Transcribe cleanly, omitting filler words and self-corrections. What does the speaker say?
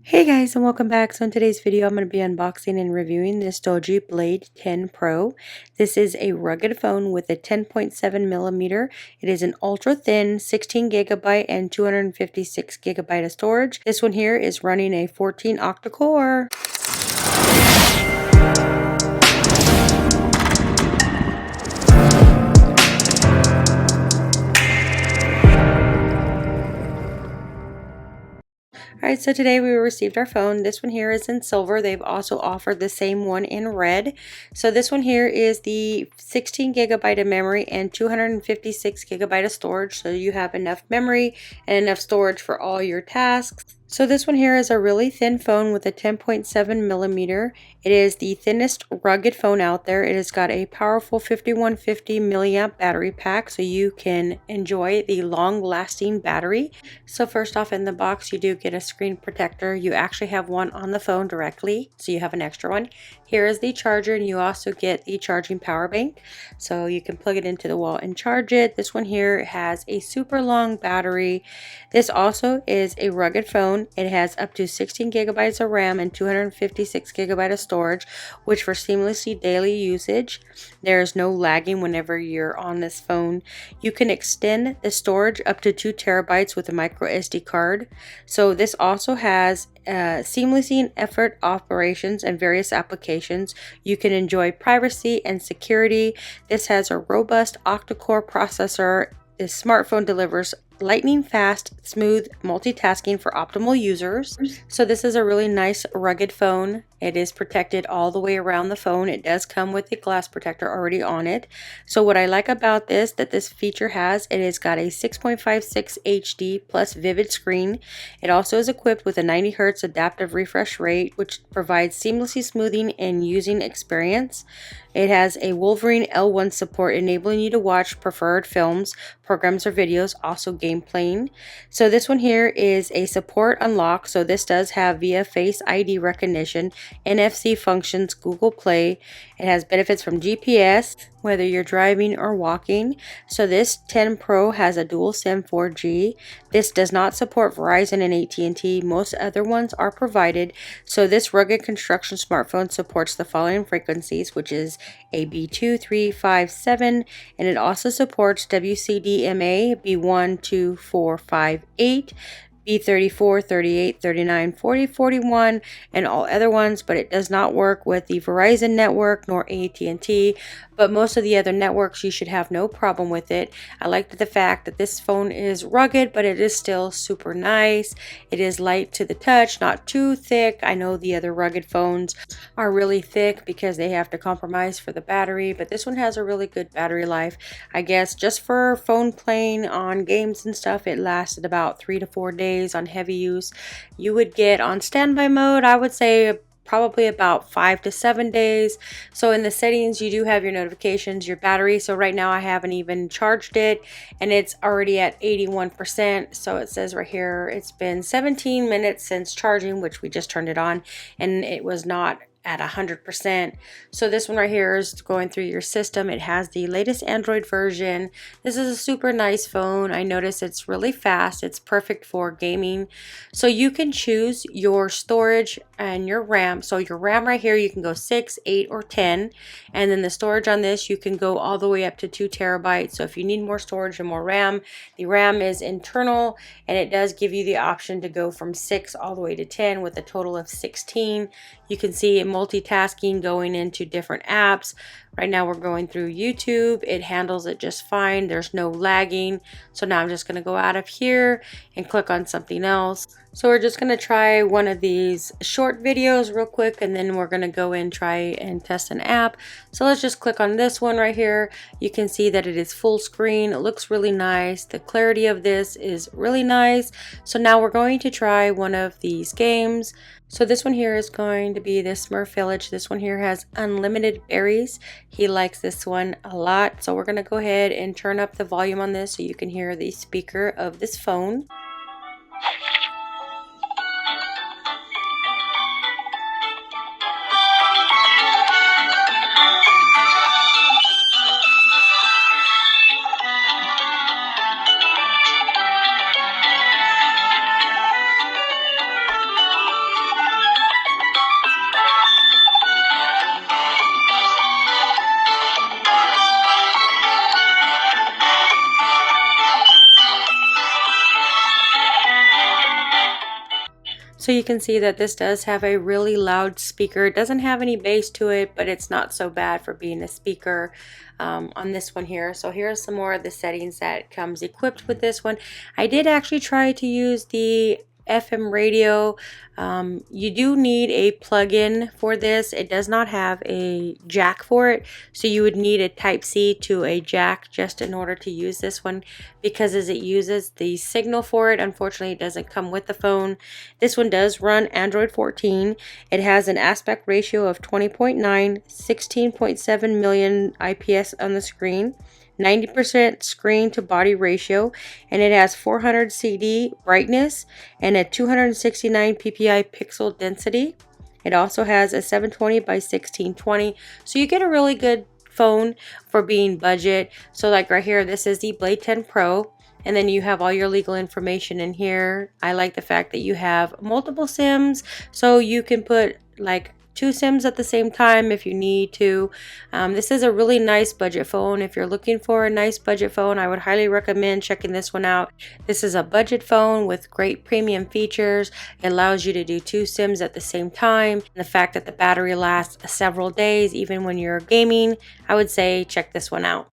Hey guys, and welcome back. So in today's video I'm going to be unboxing and reviewing this DOOGEE Blade 10 Pro. This is a rugged phone with a 10.7 millimeter. It is an ultra thin 16 gigabyte and 256 gigabyte of storage. This one here is running a 14 octa-core. Alright, so today we received our phone. This one here is in silver. They've also offered the same one in red. So this one here is the 16 gigabyte of memory and 256 gigabyte of storage. So you have enough memory and enough storage for all your tasks. So this one here is a really thin phone with a 10.7 millimeter. It is the thinnest rugged phone out there. It has got a powerful 5150 milliamp battery pack, so you can enjoy the long-lasting battery. So first off, in the box you do get a screen protector. You actually have one on the phone directly, so you have an extra one. Here is the charger, and you also get the charging power bank, so you can plug it into the wall and charge it. This one here has a super long battery. This also is a rugged phone. It has up to 16 gigabytes of RAM and 256 gigabyte of storage, which for seamlessly daily usage. There is no lagging whenever you're on this phone. You can extend the storage up to 2 terabytes with a micro SD card. So this also has seamlessly effort operations and various applications. You can enjoy privacy and security. This has a robust octa-core processor. This smartphone delivers lightning fast, smooth multitasking for optimal users. So this is a really nice rugged phone. It is protected all the way around the phone. It does come with a glass protector already on it. So what I like about this, that this feature has, it has got a 6.56 HD plus vivid screen. It also is equipped with a 90 Hz adaptive refresh rate, which provides seamlessly smoothing and using experience. It has a Wolverine L1 support, enabling you to watch preferred films, programs, or videos, also game playing. So this one here is a support unlock. So this does have via Face ID recognition, NFC functions, Google Play. It has benefits from GPS, whether you're driving or walking. So this 10 Pro has a dual SIM 4G. This does not support Verizon and AT&T. Most other ones are provided. So this rugged construction smartphone supports the following frequencies, which is AB 2, 3, 5, 7, and it also supports WCDMA B1, 2, 4, 5, 8. B34, 38, 39, 40, 41, and all other ones, but it does not work with the Verizon network nor AT&T, but most of the other networks you should have no problem with it. I like the fact that this phone is rugged, but it is still super nice. It is light to the touch, not too thick. I know the other rugged phones are really thick because they have to compromise for the battery, but this one has a really good battery life. I guess just for phone playing on games and stuff, it lasted about 3 to 4 days on heavy use. You would get on standby mode, I would say probably about 5 to 7 days. So in the settings you do have your notifications, your battery. So right now I haven't even charged it and it's already at 81%. So it says right here it's been 17 minutes since charging, which we just turned it on, and it was not at 100%. So this one right here is going through your system. It has the latest Android version. This is a super nice phone. I notice it's really fast. It's perfect for gaming. So you can choose your storage and your RAM. So your RAM right here, you can go 6, 8, or 10. And then the storage on this, you can go all the way up to 2 terabytes. So if you need more storage and more RAM, the RAM is internal, and it does give you the option to go from 6 all the way to 10 with a total of 16. You can see multitasking going into different apps. Right now we're going through YouTube. It handles it just fine. There's no lagging. So now I'm just going to go out of here and click on something else. So we're just going to try one of these short videos real quick, and then we're going to go in, try and test an app. So let's just click on this one right here. You can see that it is full screen. It looks really nice. The clarity of this is really nice. So now we're going to try one of these games. So this one here is going to be the Smurf Village. This one here has unlimited berries. He likes this one a lot. So we're going to go ahead and turn up the volume on this so you can hear the speaker of this phone. So you can see that this does have a really loud speaker. It doesn't have any bass to it, but it's not so bad for being a speaker on this one here. So here's some more of the settings that comes equipped with this one. I did actually try to use the FM radio. You do need a plug-in for this. It does not have a jack for it, so you would need a Type-C to a jack just in order to use this one, because as it uses the signal for it, unfortunately it doesn't come with the phone. This one does run Android 14. It has an aspect ratio of 20.9, 16.7 million IPS on the screen, 90% screen to body ratio, and it has 400 CD brightness and a 269 ppi pixel density. It also has a 720 by 1620, so you get a really good phone for being budget. So like right here, this is the Blade 10 Pro, and then you have all your legal information in here. I like the fact that you have multiple SIMs, so you can put like 2 SIMs at the same time if you need to. This is a really nice budget phone. If you're looking for a nice budget phone, I would highly recommend checking this one out. This is a budget phone with great premium features. It allows you to do 2 SIMs at the same time. And the fact that the battery lasts several days, even when you're gaming, I would say check this one out.